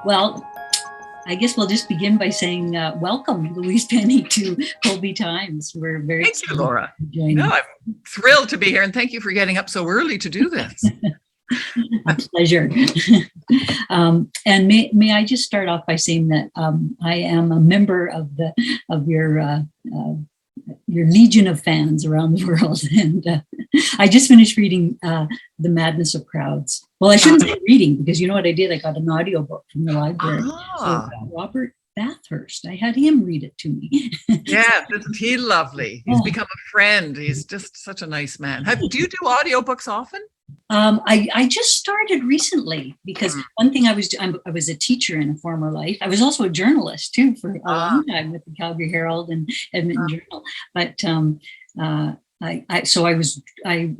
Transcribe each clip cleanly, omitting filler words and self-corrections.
Well, I guess we'll just begin by saying welcome, Louise Penny, to Kolbe Times. We're very Thank you, excited Laura. to join No, you. I'm thrilled to be here, and thank you for getting up so early to do this. A pleasure. And may I just start off by saying that I am a member of your legion of fans around the world, and I just finished reading The Madness of Crowds. Well, I shouldn't say reading, because you know what I did? I got an audiobook from the library. So Robert Bathurst, I had him read it to me. Yeah, isn't he lovely? He's become a friend. He's just such a nice man. Do you do audiobooks often? I just started recently, because one thing I was a teacher in a former life. I was also a journalist too for a long time with the Calgary Herald and Edmonton Journal. But I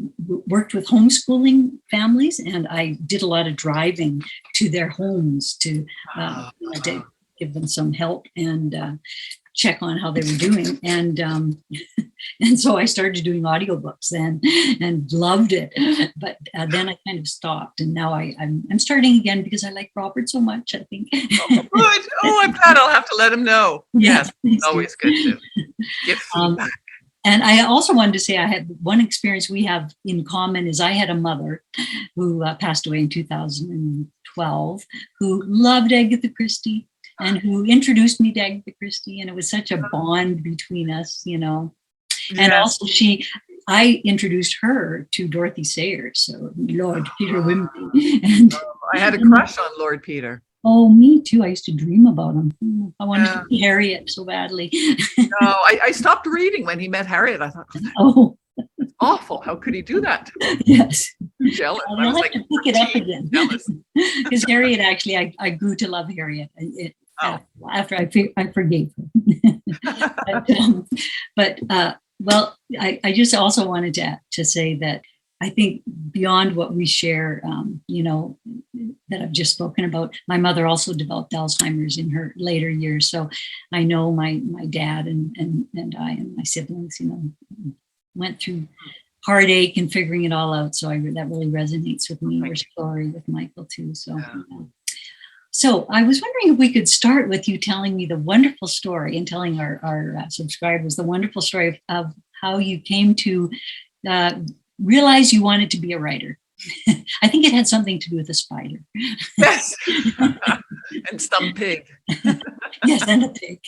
worked with homeschooling families, and I did a lot of driving to their homes to give them some help and check on how they were doing. And so I started doing audiobooks then and loved it. But then I kind of stopped, and now I'm starting again because I like Robert so much, I think. Oh, good. Oh, I'm glad. I'll have to let him know. Yes, it's always good to give feedback. And I also wanted to say I had one experience we have in common is I had a mother who passed away in 2012 who loved Agatha Christie and who introduced me to Agatha Christie. And it was such a bond between us, you know. Yes. And also I introduced her to Dorothy Sayers, so Lord Peter Wimsey. And I had a crush on Lord Peter. Oh, me too. I used to dream about him. I wanted to be Harriet so badly. No, I stopped reading when he met Harriet. I thought, oh, it's awful. How could he do that? Yes. I'm jealous. I'll have to pick it up again. Because Harriet, actually, I grew to love Harriet after I forgave her. Well, I just also wanted to say that I think beyond what we share, that I've just spoken about, my mother also developed Alzheimer's in her later years. So I know my dad and I and my siblings, went through heartache and figuring it all out. So that really resonates with me. Your story with Michael too. So. Yeah. So I was wondering if we could start with you telling me the wonderful story and telling our subscribers the wonderful story of how you came to realize you wanted to be a writer. I think it had something to do with a spider. Yes. And some pig. Yes, and a pig.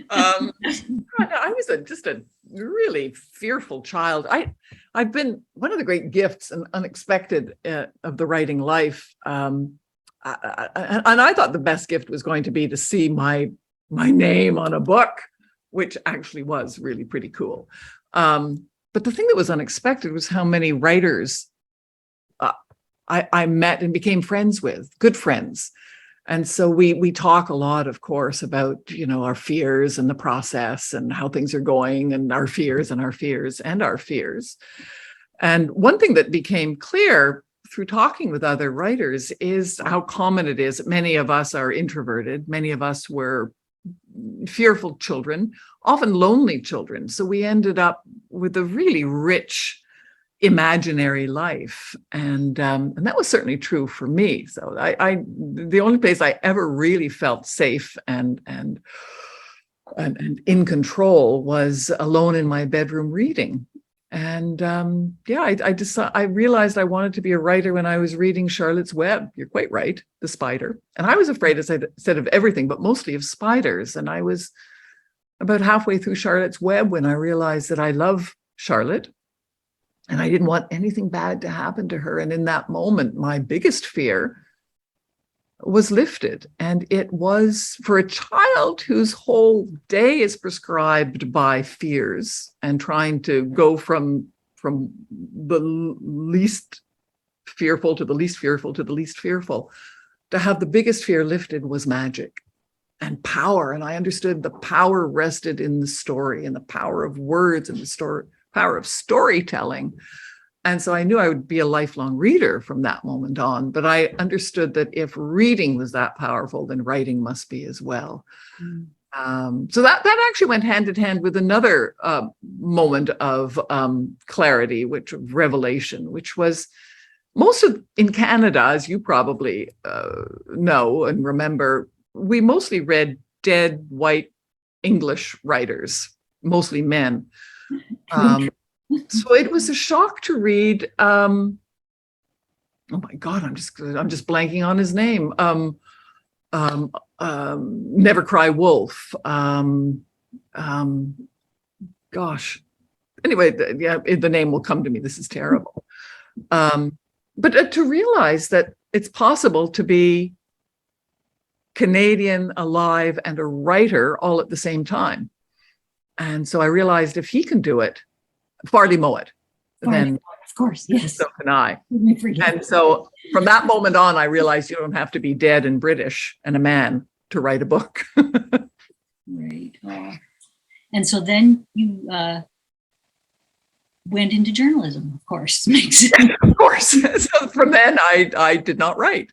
I was just a really fearful child. I've been one of the great gifts and unexpected of the writing life. And I thought the best gift was going to be to see my name on a book, which actually was really pretty cool. But the thing that was unexpected was how many writers I met and became friends with, good friends. And so we talk a lot, of course, about, our fears and the process and how things are going and our fears and our fears and our fears. And one thing that became clear through talking with other writers is how common it is that many of us are introverted. Many of us were fearful children, often lonely children. So we ended up with a really rich imaginary life. And that was certainly true for me. So the only place I ever really felt safe and in control was alone in my bedroom reading. And I realized I wanted to be a writer when I was reading Charlotte's Web. You're quite right, the spider. And I was afraid, as I said, of everything, but mostly of spiders. And I was about halfway through Charlotte's Web when I realized that I love Charlotte and I didn't want anything bad to happen to her. And in that moment, my biggest fear was lifted. And it was for a child whose whole day is prescribed by fears and trying to go from the least fearful to the least fearful to the least fearful. To have the biggest fear lifted was magic and power. And I understood the power rested in the story and the power of words and the power of storytelling. And so I knew I would be a lifelong reader from that moment on, but I understood that if reading was that powerful, then writing must be as well. So that actually went hand in hand with another moment of clarity, of revelation, which was most of in Canada, as you probably know and remember, we mostly read dead white English writers, mostly men. True. So it was a shock to read. Oh my God, I'm just blanking on his name. Never Cry Wolf. Gosh. Anyway, the name will come to me. This is terrible. But to realize that it's possible to be Canadian, alive, and a writer all at the same time. And so I realized if he can do it, Farley Mowat, then of course, yes. So can I. And so from that moment on, I realized you don't have to be dead and British and a man to write a book. Right. And so then you went into journalism, of course. Makes sense. Of course. So from then I did not write.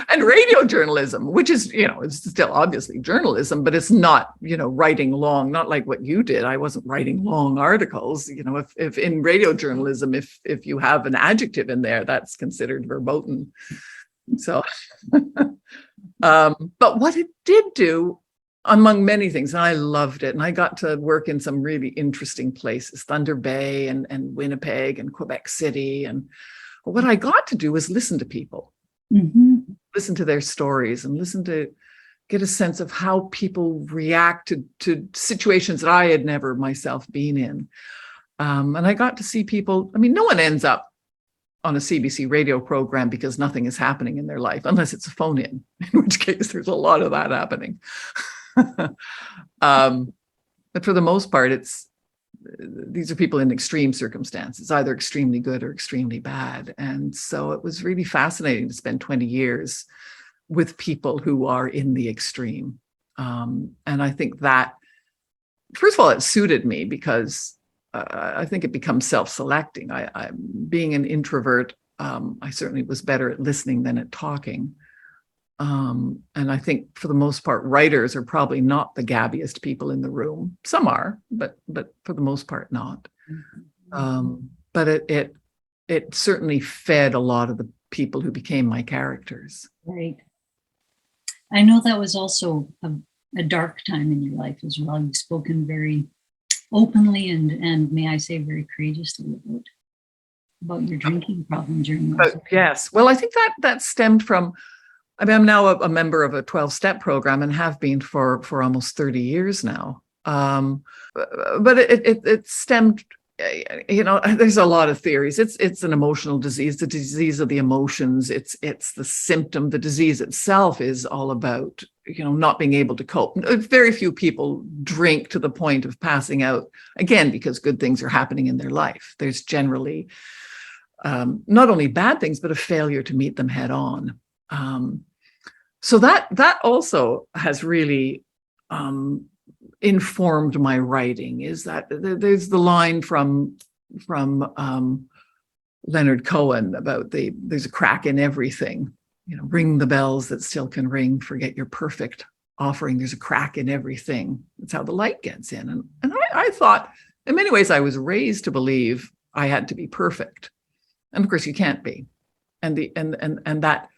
And radio journalism, which is, it's still obviously journalism, but it's not, writing long, not like what you did. I wasn't writing long articles. If in radio journalism, if you have an adjective in there, that's considered verboten. So, but what it did do, among many things, and I loved it, and I got to work in some really interesting places, Thunder Bay and Winnipeg and Quebec City. And what I got to do was listen to people, listen to their stories, and get a sense of how people react to situations that I had never myself been in. And I got to see people. I mean, no one ends up on a CBC radio program because nothing is happening in their life, unless it's a phone in which case there's a lot of that happening. But for the most part, these are people in extreme circumstances, either extremely good or extremely bad. And so it was really fascinating to spend 20 years with people who are in the extreme. And I think that, first of all, it suited me because I think it becomes self-selecting. I being an introvert, I certainly was better at listening than at talking. And I think for the most part, writers are probably not the gabbiest people in the room. Some are, but for the most part, not. But it certainly fed a lot of the people who became my characters. Right. I know that was also a dark time in your life as well. You've spoken very openly and may I say very courageously about your drinking problem during those. Yes. Well, I think that stemmed from, I'm now a member of a 12-step program and have been for almost 30 years now. But it stemmed, there's a lot of theories. It's an emotional disease, the disease of the emotions. It's the symptom. The disease itself is all about, not being able to cope. Very few people drink to the point of passing out, again, because good things are happening in their life. There's generally not only bad things, but a failure to meet them head on. So that also has really informed my writing. Is that there's the line from Leonard Cohen about there's a crack in everything. Ring the bells that still can ring. Forget your perfect offering. There's a crack in everything. That's how the light gets in. And I thought, in many ways, I was raised to believe I had to be perfect, and of course, you can't be. And that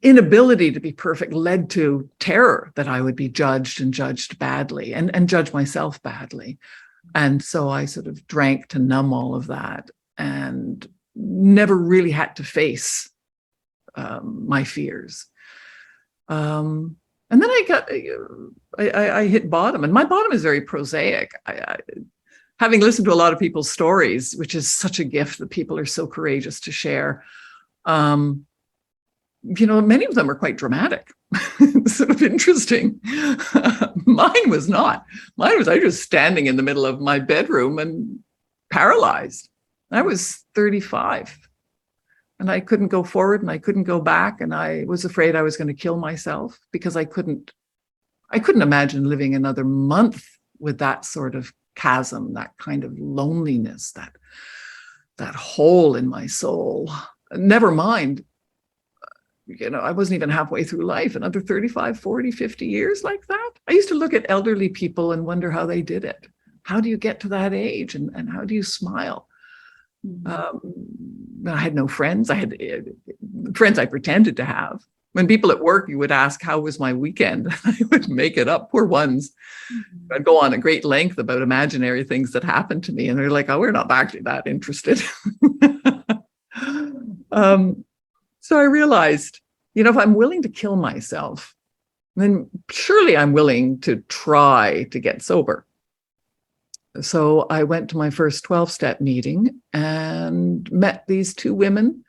inability to be perfect led to terror that I would be judged and judged badly and judge myself badly. And so I sort of drank to numb all of that and never really had to face my fears. And then I hit bottom, and my bottom is very prosaic. Having listened to a lot of people's stories, which is such a gift that people are so courageous to share, many of them are quite dramatic, sort of interesting. Mine was not. Mine was, I was just standing in the middle of my bedroom and paralyzed. I was 35 and I couldn't go forward and I couldn't go back. And I was afraid I was going to kill myself because I couldn't imagine living another month with that sort of chasm, that kind of loneliness, that hole in my soul. Never mind, I wasn't even halfway through life, another 35, 40, 50 years like that. I used to look at elderly people and wonder how they did it. How do you get to that age? And how do you smile? I had no friends. I had friends I pretended to have. When people at work, you would ask, how was my weekend? I would make it up, poor ones. I'd go on at great length about imaginary things that happened to me. And they're like, oh, we're not actually that interested. So I realized, if I'm willing to kill myself, then surely I'm willing to try to get sober. So I went to my first 12-step meeting and met these two women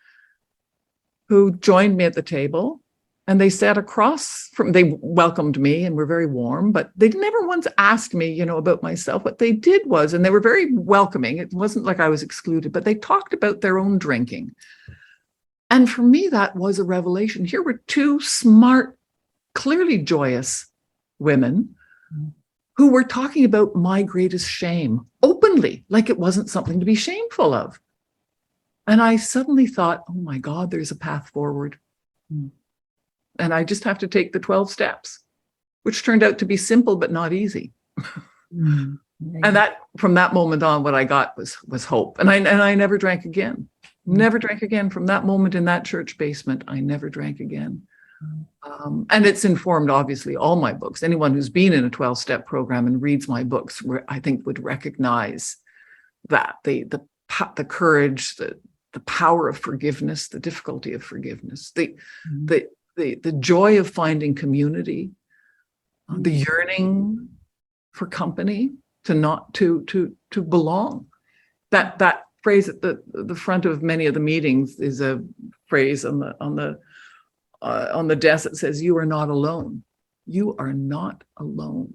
who joined me at the table. And they sat across from, they welcomed me and were very warm, but they never once asked me, about myself. What they did was, and they were very welcoming. It wasn't like I was excluded, but they talked about their own drinking. And for me, that was a revelation. Here were two smart, clearly joyous women who were talking about my greatest shame openly, like it wasn't something to be shameful of. And I suddenly thought, oh my God, there's a path forward. And I just have to take the 12 steps, which turned out to be simple, but not easy. And that, from that moment on, what I got was hope. And I never drank again. Never drank again. From that moment in that church basement, I never drank again. And it's informed, obviously, all my books. Anyone who's been in a 12-step program and reads my books, I think, would recognize that the courage, the power of forgiveness, the difficulty of forgiveness, the joy of finding community, the yearning for company, to belong. That phrase at the front of many of the meetings is a phrase on the desk that says, "You are not alone. You are not alone."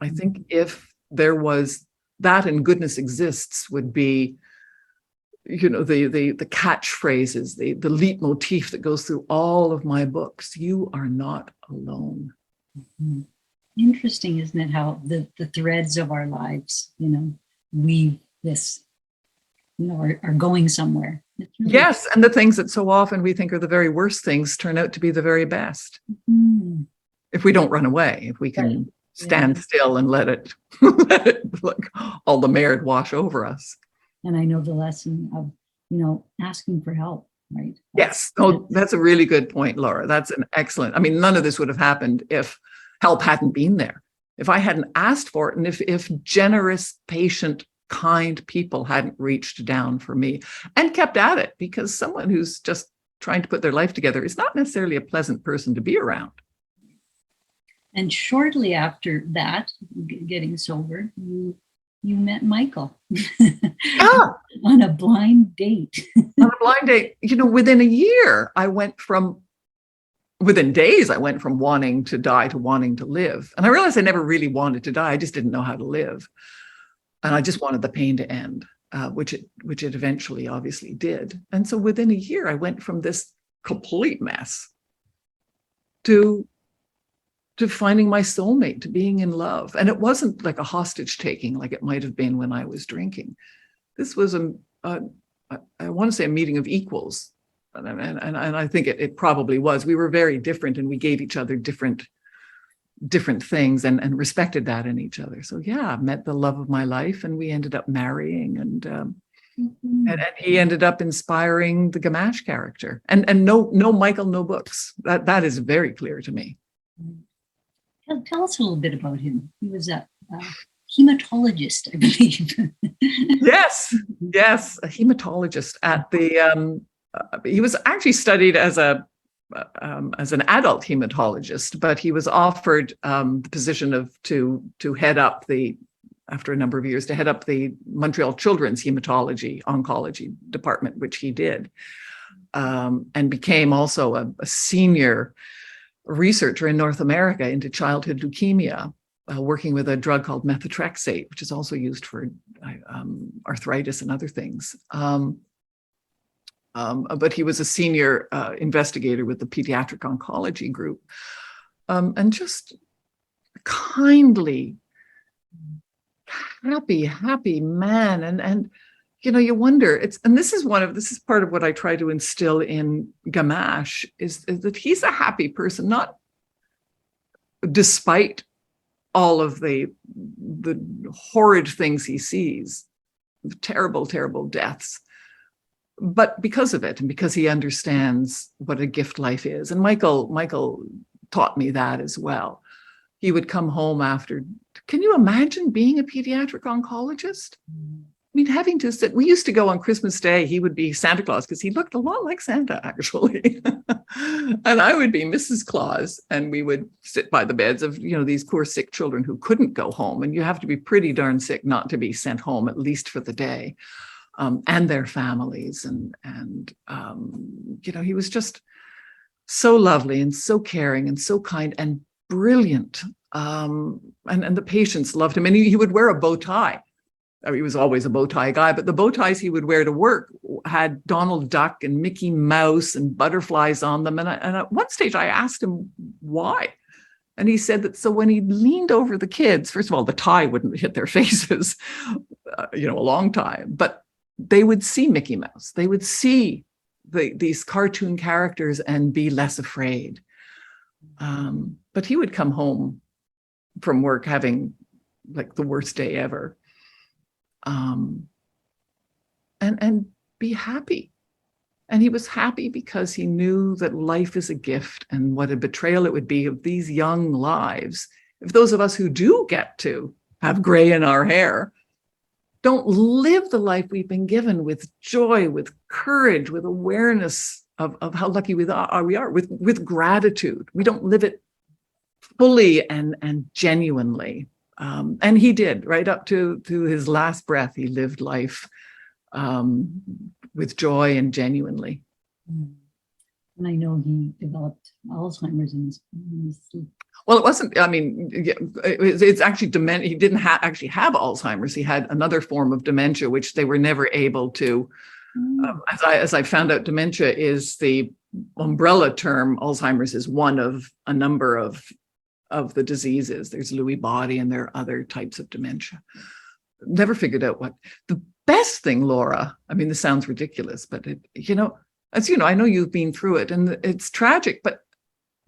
I think if there was that, and goodness exists would be, the catchphrases, the leitmotif that goes through all of my books. You are not alone. Interesting, isn't it, how the threads of our lives, weave this, are going somewhere. Really yes, and the things that so often we think are the very worst things turn out to be the very best. If we don't run away, if we can stand still and let it like all the merit wash over us. And I know the lesson of, asking for help, right? Yes. Oh, that's a really good point, Laura. That's an excellent. I mean, none of this would have happened if help hadn't been there. If I hadn't asked for it, and if generous, patient, kind people hadn't reached down for me and kept at it, because someone who's just trying to put their life together is not necessarily a pleasant person to be around. And shortly after that, getting sober, you met Michael on a blind date. On a blind date, within a year, within days, I went from wanting to die to wanting to live. And I realized I never really wanted to die. I just didn't know how to live. And I just wanted the pain to end, which it eventually obviously did. And so within a year, I went from this complete mess to finding my soulmate, to being in love. And it wasn't like a hostage taking like it might have been when I was drinking. This was I want to say a meeting of equals. And I think it probably was. We were very different, and we gave each other different things and respected that in each other. So yeah, I met the love of my life, and we ended up marrying, and he ended up inspiring the Gamache character. And no Michael, no books. That is very clear to me. Tell us a little bit about him. He was a hematologist, I believe. Yes, a hematologist at the. He was actually studied as an adult hematologist, but he was offered the position to head up after a number of years, to head up the Montreal Children's Hematology Oncology Department, which he did, and became also a senior researcher in North America into childhood leukemia, working with a drug called methotrexate, which is also used for arthritis and other things. But he was a senior investigator with the pediatric oncology group, and just kindly, happy man. And you wonder, this is part of what I try to instill in Gamache is that he's a happy person, not despite all of the horrid things he sees, the terrible deaths. but because of it, and because he understands what a gift life is. And Michael taught me that as well. He would come home after. Can you imagine being a pediatric oncologist? I mean, having to sit, we used to go on Christmas Day, he would be Santa Claus because he looked a lot like Santa, actually. And I would be Mrs. Claus, and we would sit by the beds of, these poor sick children who couldn't go home. And you have to be pretty darn sick not to be sent home, at least for the day, and their families. And he was just so lovely and so caring and so kind and brilliant. And the patients loved him. And he would wear a bow tie. I mean, he was always a bow tie guy, but the bow ties he would wear to work had Donald Duck and Mickey Mouse and butterflies on them. And at one stage I asked him why. And he said that so when he leaned over the kids, first of all, the tie wouldn't hit their faces, a long time, but they would see Mickey Mouse. They would see these cartoon characters and be less afraid. But he would come home from work having like the worst day ever. And be happy. And he was happy because he knew that life is a gift, and what a betrayal it would be of these young lives if those of us who do get to have gray in our hair don't live the life we've been given with joy, with courage, with awareness of how lucky we are, with gratitude. We don't live it fully and genuinely. And he did, right up to his last breath. He lived life with joy and genuinely. And I know he developed Alzheimer's in his sleep. Well, it wasn't, I mean, it's actually dementia. He didn't actually have Alzheimer's. He had another form of dementia, which they were never able to, as I found out, dementia is the umbrella term. Alzheimer's is one of a number of the diseases. There's Lewy body and there are other types of dementia. Never figured out what. The best thing, Laura, I mean, this sounds ridiculous, but as you know, I know you've been through it and it's tragic, but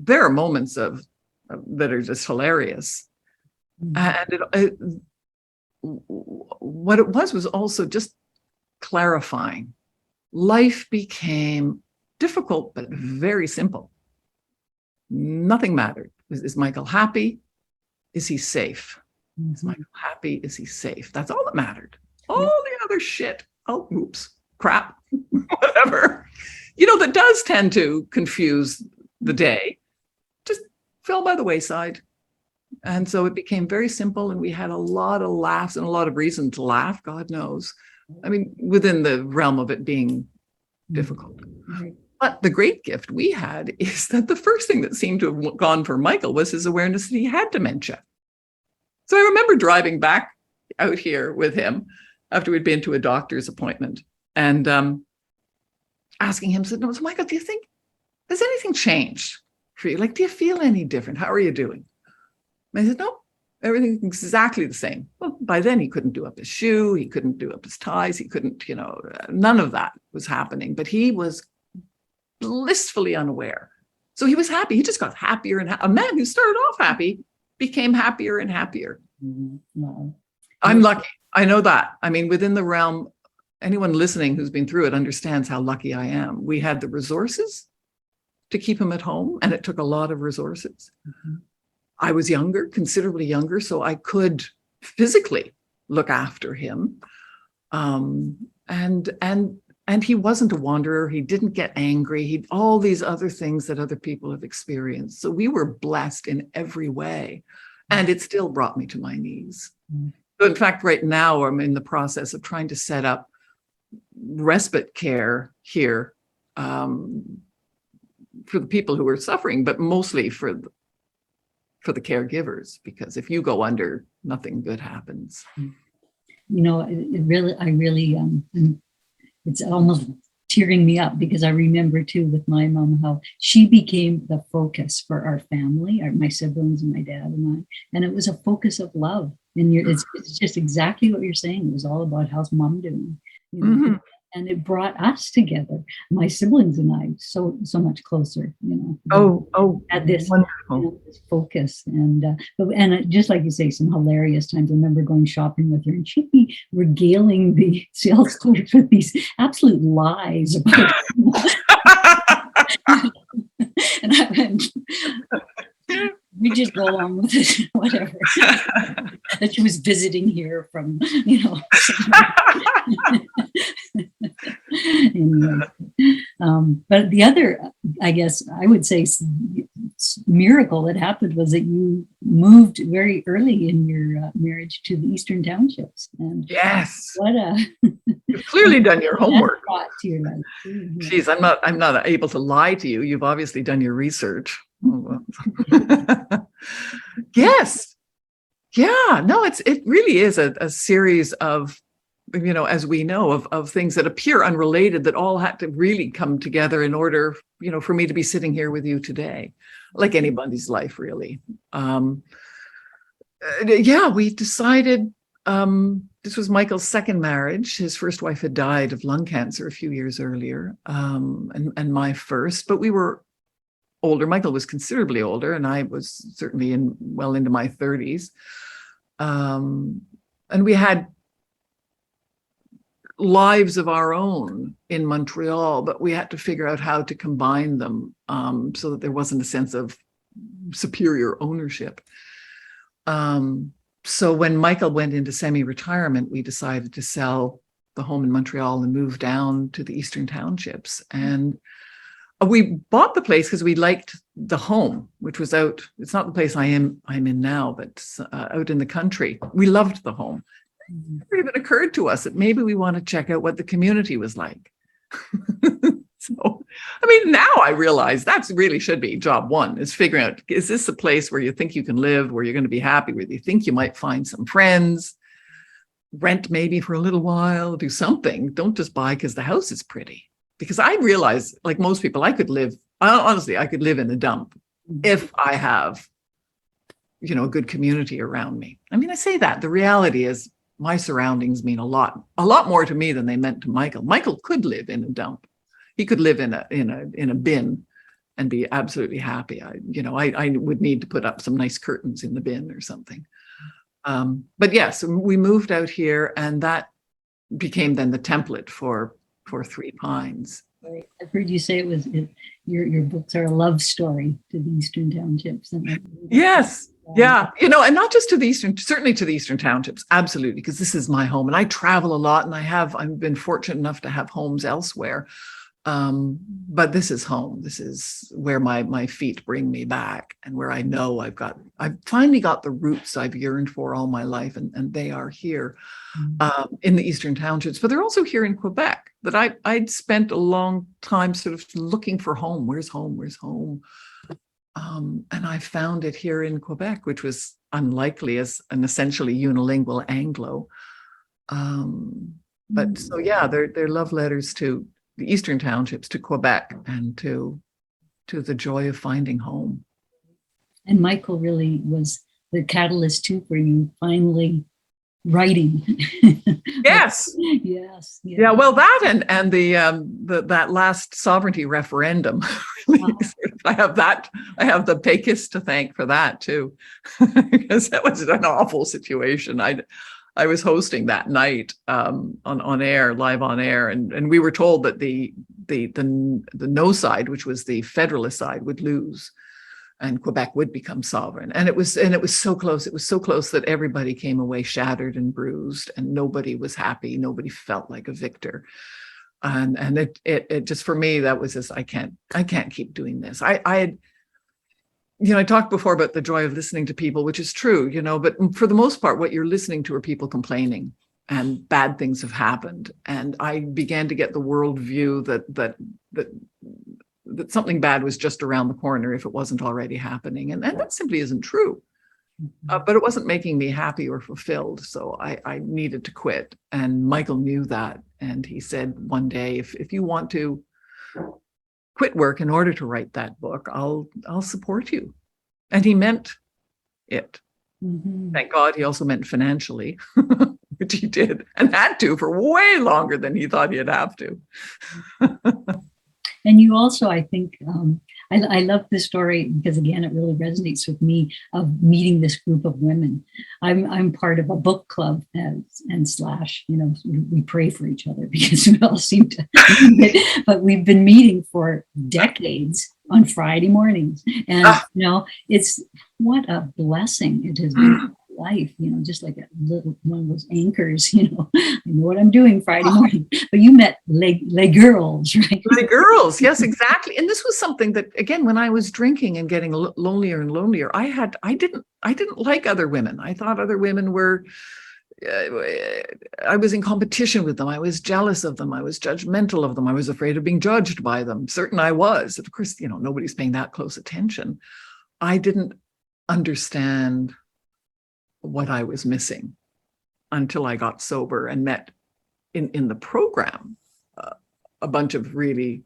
there are moments that are just hilarious. And what it was also just clarifying. Life became difficult, but very simple. Nothing mattered. Is Michael happy? Is he safe? Is Michael happy? Is he safe? That's all that mattered. All the other shit, crap, whatever, that does tend to confuse the day, just fell by the wayside. And so it became very simple, and we had a lot of laughs and a lot of reason to laugh, God knows. I mean, within the realm of it being difficult. But the great gift we had is that the first thing that seemed to have gone for Michael was his awareness that he had dementia. So I remember driving back out here with him after we'd been to a doctor's appointment and asking him, said, "No, so Michael, do you think, has anything changed for you? Like, do you feel any different? How are you doing?" And I said, "No, everything's exactly the same." Well, by then he couldn't do up his shoe. He couldn't do up his ties. He couldn't, none of that was happening, but he was blissfully unaware. So he was happy. He just got happier and a man who started off happy became happier and happier. Wow. I'm lucky. I know that. I mean, within the realm, anyone listening who's been through it understands how lucky I am. We had the resources to keep him at home, and it took a lot of resources. I was younger, considerably younger, so I could physically look after him. And he wasn't a wanderer. He didn't get angry. All these other things that other people have experienced. So we were blessed in every way. And it still brought me to my knees. So in fact, right now, I'm in the process of trying to set up respite care here for the people who are suffering, but mostly for the caregivers, because if you go under, nothing good happens. It's almost tearing me up because I remember too with my mom how she became the focus for our family, my siblings and my dad and I, and it was a focus of love. And it's just exactly what you're saying. It was all about how's mom doing. and it brought us together, my siblings and I, so much closer. Oh, Had this, wonderful. this focus, and just like you say, some hilarious times. I remember going shopping with her, and she'd be regaling the sales clerks with these absolute lies about. And I went, we just go along with it, whatever. That she was visiting here from, anyway. But the other, I guess I would say, miracle that happened was that you moved very early in your marriage to the Eastern Townships. And yes, what a you've clearly done your homework. To your life. Geez, I'm not able to lie to you. You've obviously done your research. Oh, well. Yes. Yeah. No, it really is a series of, as we know, of things that appear unrelated that all had to really come together in order, for me to be sitting here with you today, like anybody's life, really. Yeah, we decided, this was Michael's second marriage. His first wife had died of lung cancer a few years earlier, and my first, but we were older. Michael was considerably older, and I was certainly well into my 30s. And we had lives of our own in Montreal, but we had to figure out how to combine them so that there wasn't a sense of superior ownership. So when Michael went into semi-retirement, we decided to sell the home in Montreal and move down to the Eastern Townships. And we bought the place because we liked the home, which was out. It's not the place I'm in now, but out in the country. We loved the home. It never even occurred to us that maybe we want to check out what the community was like. So, now I realize that's really should be job one, is figuring out, is this a place where you think you can live, where you're going to be happy, where you think you might find some friends, rent maybe for a little while, do something. Don't just buy because the house is pretty. Because I realize, like most people, I could live in a dump if I have, a good community around me. I say that. The reality is my surroundings mean a lot more to me than they meant to Michael. Michael could live in a dump. He could live in a bin and be absolutely happy. I would need to put up some nice curtains in the bin or something. But yes, we moved out here, and that became then the template for Three Pines. Right. I've heard you say your books are a love story to the Eastern Townships. Yes. Yeah. And not just certainly to the Eastern Townships. Absolutely. Because this is my home, and I travel a lot, and I've been fortunate enough to have homes elsewhere. But this is home. This is where my feet bring me back, and where I know I've finally got the roots I've yearned for all my life, and they are here in the Eastern Townships, but they're also here in Quebec. That I'd spent a long time sort of looking for home. Where's home? Where's home? And I found it here in Quebec, which was unlikely as an essentially unilingual Anglo. But so yeah, they're love letters to the Eastern Townships, to Quebec, and to the joy of finding home. And Michael really was the catalyst too for you finally writing. Yes. Yes. Yeah. Well, that and the that last sovereignty referendum. Really, I have the PACUS to thank for that too, because that was an awful situation. I was hosting that night on air, live on air, and we were told that the no side, which was the federalist side, would lose, and Quebec would become sovereign. And it was so close. It was so close that everybody came away shattered and bruised, and nobody was happy. Nobody felt like a victor. And it just, for me, that was just, I can't keep doing this. I talked before about the joy of listening to people, which is true, but for the most part, what you're listening to are people complaining, and bad things have happened. And I began to get the worldview that something bad was just around the corner if it wasn't already happening. And that simply isn't true. But it wasn't making me happy or fulfilled. So I needed to quit. And Michael knew that. And he said one day, if you want to quit work in order to write that book, I'll support you. And he meant it. Mm-hmm. Thank God he also meant financially. which he did and had to for way longer than he thought he'd have to. And you also, I think, I love this story because, again, it really resonates with me of meeting this group of women. I'm part of a book club and slash, we pray for each other because we all seem to, but we've been meeting for decades on Friday mornings. And, it's what a blessing it has been in life, just like a little one of those anchors, I know what I'm doing Friday morning. But you met les girls, right? Les girls, yes, exactly. And this was something that, again, when I was drinking and getting lonelier and lonelier, I didn't like other women. I thought other women were, I was in competition with them. I was jealous of them. I was judgmental of them. I was afraid of being judged by them. Certain I was. Of course, nobody's paying that close attention. I didn't understand what I was missing until I got sober and met in the program a bunch of really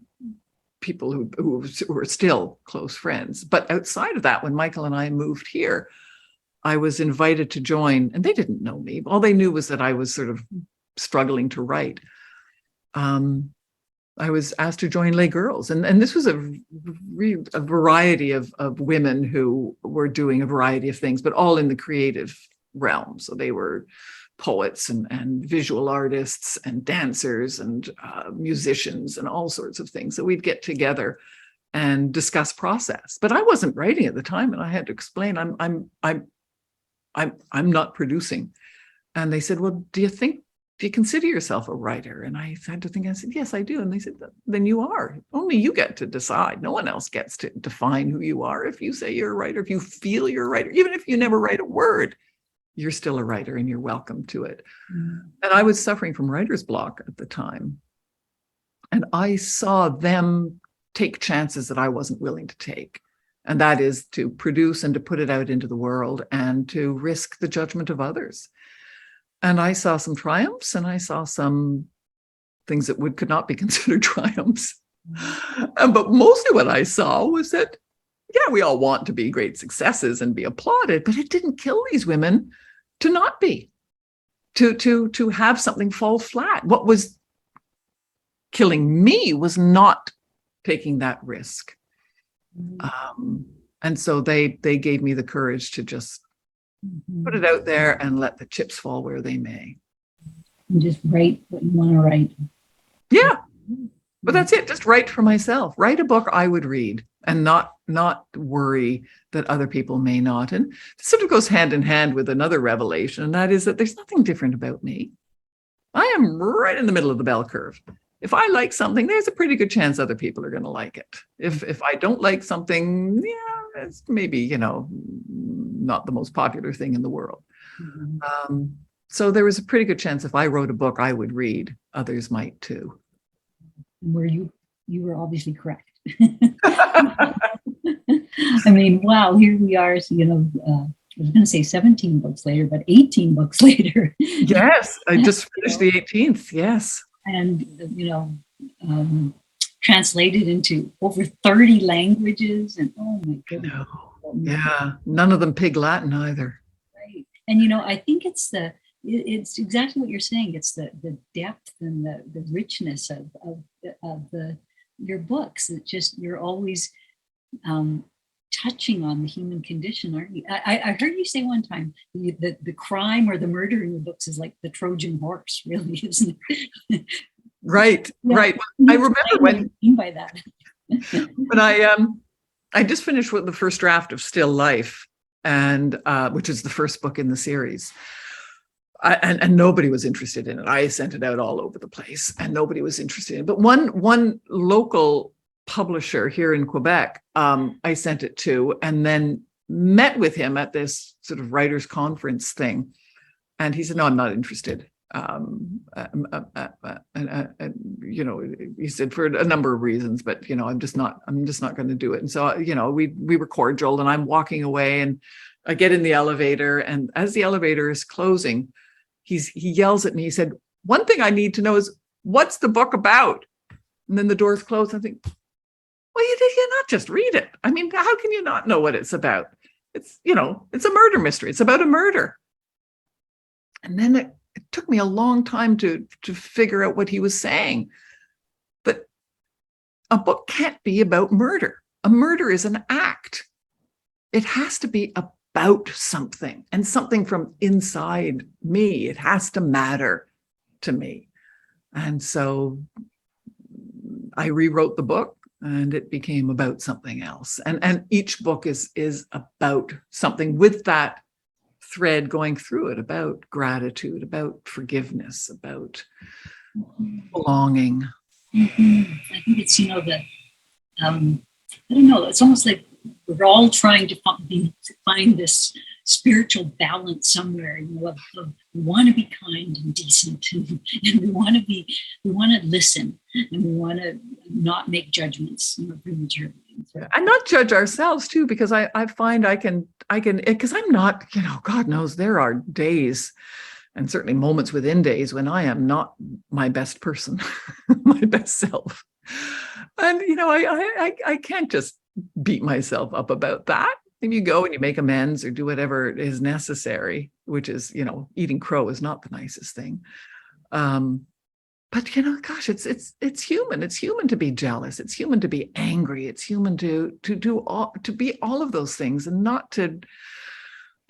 people who were still close friends. But outside of that, when Michael and I moved here, I was invited to join, and they didn't know me. All they knew was that I was sort of struggling to write. I was asked to join Les Girls, and this was a variety of women who were doing a variety of things, but all in the creative realm. So they were poets and visual artists and dancers and musicians and all sorts of things. So we'd get together and discuss process. But I wasn't writing at the time, and I had to explain I'm not producing. And they said, well, do you consider yourself a writer? And I had to think. I said, yes, I do. And they said, then you are. Only you get to decide. No one else gets to define who you are. If you say you're a writer, if you feel you're a writer, even if you never write a word, you're still a writer and you're welcome to it. Mm. And I was suffering from writer's block at the time. And I saw them take chances that I wasn't willing to take. And that is to produce and to put it out into the world and to risk the judgment of others. And I saw some triumphs and I saw some things that could not be considered triumphs. But mostly what I saw was that, yeah, we all want to be great successes and be applauded, but it didn't kill these women to not be, to have something fall flat. What was killing me was not taking that risk. And so they gave me the courage to just put it out there and let the chips fall where they may. And just write what you want to write. Yeah. But that's it. Just write for myself. Write a book I would read and not worry that other people may not. And this sort of goes hand in hand with another revelation, and that is that there's nothing different about me. I am right in the middle of the bell curve. If I like something, there's a pretty good chance other people are going to like it. If I don't like something, yeah, it's maybe, not the most popular thing in the world. Mm-hmm. So there was a pretty good chance if I wrote a book I would read, others might too. You were obviously correct. I mean, wow, here we are, I was going to say 17 books later, but 18 books later. Yes, I just finished the 18th, yes. And, translated into over 30 languages. And oh my goodness. Yeah, none of them Pig Latin either. Right. And, I think it's exactly what you're saying. It's the depth and the richness of your books. It's just, you're always touching on the human condition, aren't you? I heard you say one time the crime or the murder in the books is like the Trojan horse, really, isn't it? Right, yeah. Right. I remember when I mean by that. when I just finished with the first draft of Still Life, and which is the first book in the series. And nobody was interested in it. I sent it out all over the place, and nobody was interested in it. But one local publisher here in Quebec, I sent it to, and then met with him at this sort of writers' conference thing, and he said, "No, I'm not interested." He said for a number of reasons, but I'm just not going to do it. And so we were cordial, and I'm walking away, and I get in the elevator, and as the elevator is closing, he yells at me. He said, "One thing I need to know is what's the book about?" And then the doors close. I think, well, you not just read it. I mean, how can you not know what it's about? It's it's a murder mystery. It's about a murder. And then it took me a long time to figure out what he was saying. But a book can't be about murder. A murder is an act. It has to be about something, and something from inside me. It has to matter to me. And so I rewrote the book, and it became about something else. And each book is about something, with that thread going through it, about gratitude, about forgiveness, about belonging. Mm-hmm. I think it's, I don't know, it's almost like we're all trying to find this spiritual balance somewhere, of we want to be kind and decent, and we want to listen, and we want to not make judgments prematurely. And not judge ourselves too, because I find I can, because I'm not, God knows there are days, and certainly moments within days, when I am not my best person, my best self. And, I can't just beat myself up about that. And you go and you make amends or do whatever is necessary, which is, eating crow is not the nicest thing. But, gosh, it's human. It's human to be jealous. It's human to be angry. It's human to be all of those things, and not to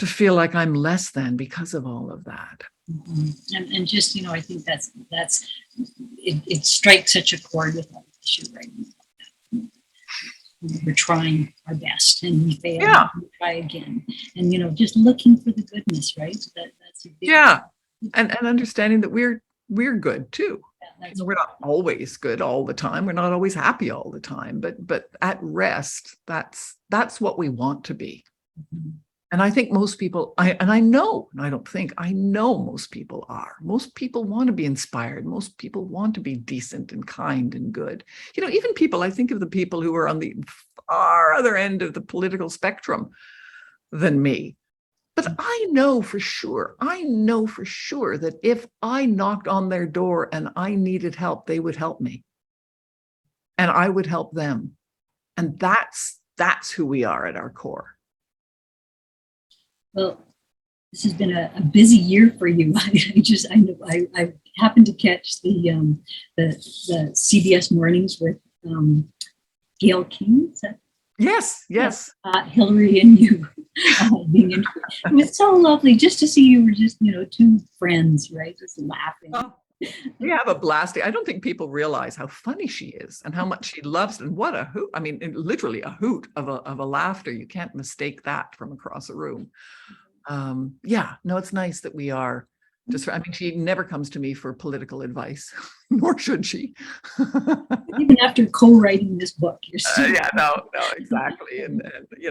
feel like I'm less than because of all of that. Mm-hmm. And just, I think that's it strikes such a chord with our issue right now. We're trying our best, and we fail. Yeah. And we try again, and just looking for the goodness, right? That's a big and understanding that we're good too. We're not always good all the time. We're not always happy all the time, but at rest, that's what we want to be. Mm-hmm. And I think most people, I know most people are. Most people want to be inspired. Most people want to be decent and kind and good. Even people, I think of the people who are on the far other end of the political spectrum than me. But I know for sure that if I knocked on their door and I needed help, they would help me. And I would help them. And that's who we are at our core. Well, this has been a busy year for you. I happened to catch the CBS mornings with Gail King. Is that? Yes. Hillary and you being interviewed. It was so lovely just to see you were just two friends, right? Just laughing. Oh, we have a blast. I don't think people realize how funny she is and how much she loves, and what a hoot. I mean, literally a hoot of a laughter. You can't mistake that from across a room. It's nice that we are just, she never comes to me for political advice, nor should she. Even after co-writing this book, you're still. No, exactly. And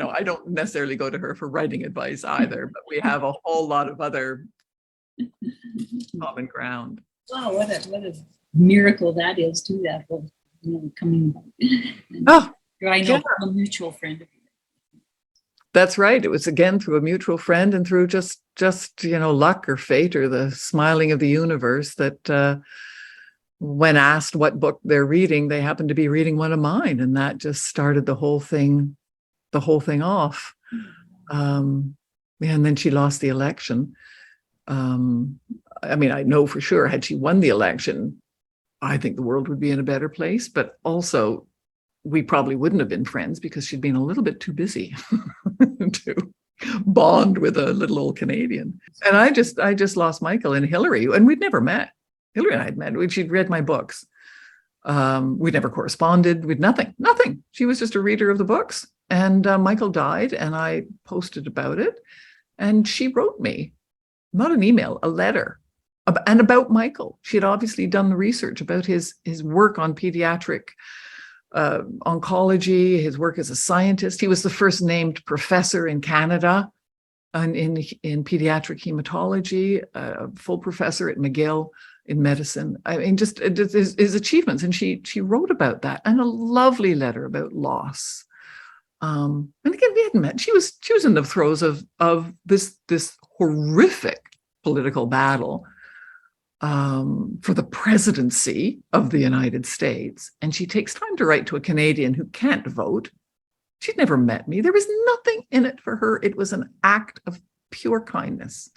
I don't necessarily go to her for writing advice either, but we have a whole lot of other common ground. Wow, what a miracle that is, too, that whole coming about. I know a mutual friend of yours. That's right. It was again through a mutual friend, and through just luck or fate or the smiling of the universe, that when asked what book they're reading, they happened to be reading one of mine, and that just started the whole thing off. And then she lost the election. I know for sure, had she won the election, I think the world would be in a better place, but also we probably wouldn't have been friends, because she'd been a little bit too busy to bond with a little old Canadian. And I just lost Michael and Hillary, and we'd never met. Hillary and I had met. She'd read my books. We'd never corresponded. We'd nothing. She was just a reader of the books. And Michael died, and I posted about it. And she wrote me, not an email, a letter, and about Michael. She had obviously done the research about his work on pediatric oncology, his work as a scientist. He was the first named professor in Canada in pediatric hematology, a full professor at McGill in medicine. Just his achievements. And she wrote about that, and a lovely letter about loss. And again, we hadn't met. She was in the throes of this horrific political battle for the presidency of the United States. And she takes time to write to a Canadian who can't vote. She'd never met me. There was nothing in it for her. It was an act of pure kindness.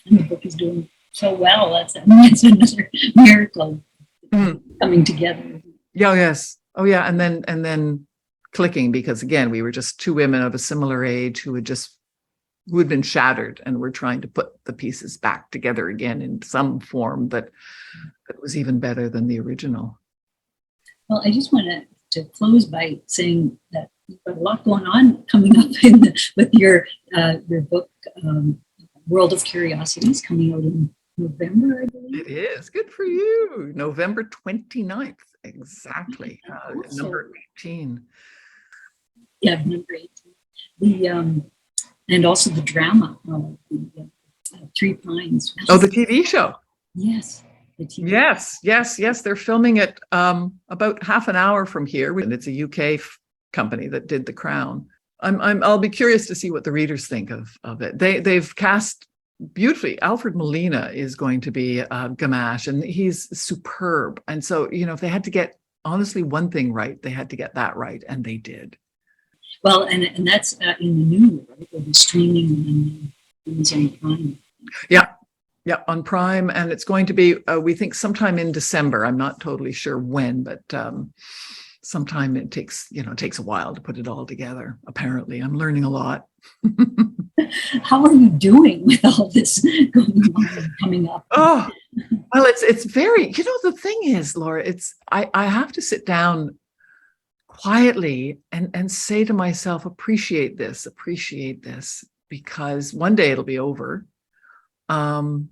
And the book is doing so well. That's another miracle coming together. Yeah, yes. Oh yeah. And then clicking, because again, we were just two women of a similar age who had been shattered, and we're trying to put the pieces back together again in some form that was even better than the original. Well, I just want to close by saying that you've got a lot going on coming up with your book, World of Curiosities, coming out in November, I believe. It is. Good for you. November 29th. Exactly. Number 18. Yeah, number 18. The and also the drama, Three Pines. Oh, the TV show. Yes. Yes. They're filming it about half an hour from here, and it's a UK company that did The Crown. I'll be curious to see what the readers think of it. They've cast beautifully. Alfred Molina is going to be Gamache, and he's superb. And so, if they had to get honestly one thing right, they had to get that right, and they did. Well, and that's in the new, right? It'll be streaming on Amazon Prime. Yeah, on Prime, and it's going to be, we think, sometime in December. I'm not totally sure when, but sometime it takes a while to put it all together. Apparently, I'm learning a lot. How are you doing with all this going on, coming up? Oh, well, it's very, the thing is, Laura, I have to sit down quietly and say to myself, appreciate this, because one day it'll be over. But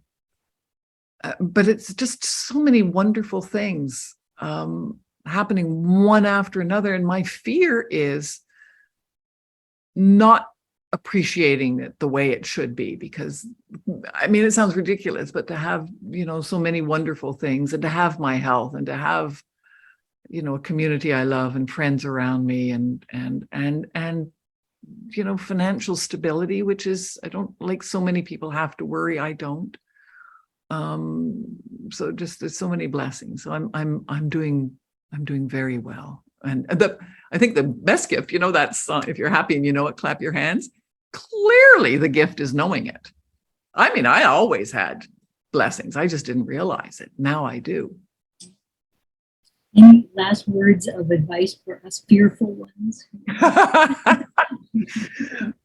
it's just so many wonderful things happening one after another. And my fear is not appreciating it the way it should be, because it sounds ridiculous, but to have, so many wonderful things, and to have my health, and to have, a community I love, and friends around me, and financial stability, which is, I don't, like so many people have to worry. I don't. So just, there's so many blessings. So I'm doing very well. And I think the best gift, that song, if you're happy and you know it, clap your hands. Clearly the gift is knowing it. I always had blessings. I just didn't realize it. Now I do. Any last words of advice for us fearful ones?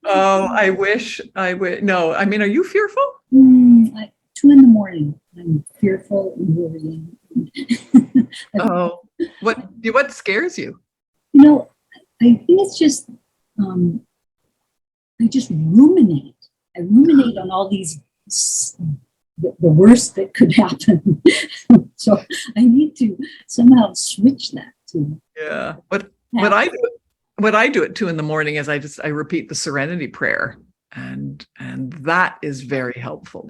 Oh, I wish I would. No, are you fearful? 2 a.m. I'm fearful and worrying. Oh, what scares you? I think it's just, I just ruminate. I ruminate on all these, the worst that could happen. So I need to somehow switch that to. Yeah. What I do at 2 a.m. is I repeat the Serenity Prayer. And that is very helpful.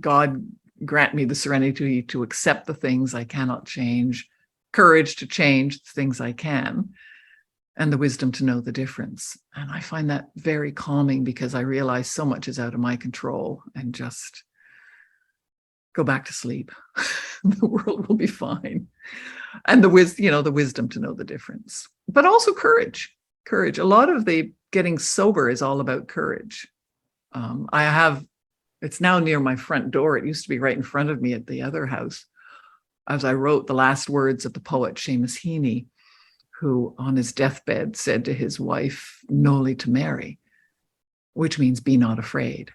God grant me the serenity to accept the things I cannot change, courage to change the things I can, and the wisdom to know the difference. And I find that very calming, because I realize so much is out of my control, and just go back to sleep. The world will be fine. And the wisdom to know the difference, but also courage. A lot of the getting sober is all about courage. It's now near my front door. It used to be right in front of me at the other house, as I wrote the last words of the poet Seamus Heaney, who on his deathbed said to his wife, "Noli timere," which means be not afraid.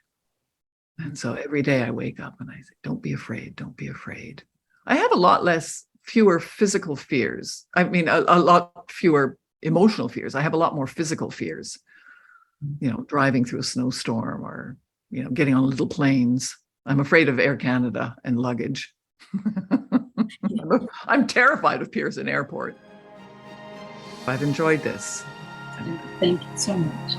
And so every day I wake up and I say, don't be afraid, don't be afraid. I have fewer physical fears. A lot fewer emotional fears. I have a lot more physical fears, driving through a snowstorm, or, getting on little planes. I'm afraid of Air Canada and luggage. I'm terrified of Pearson Airport. I've enjoyed this. Thank you so much.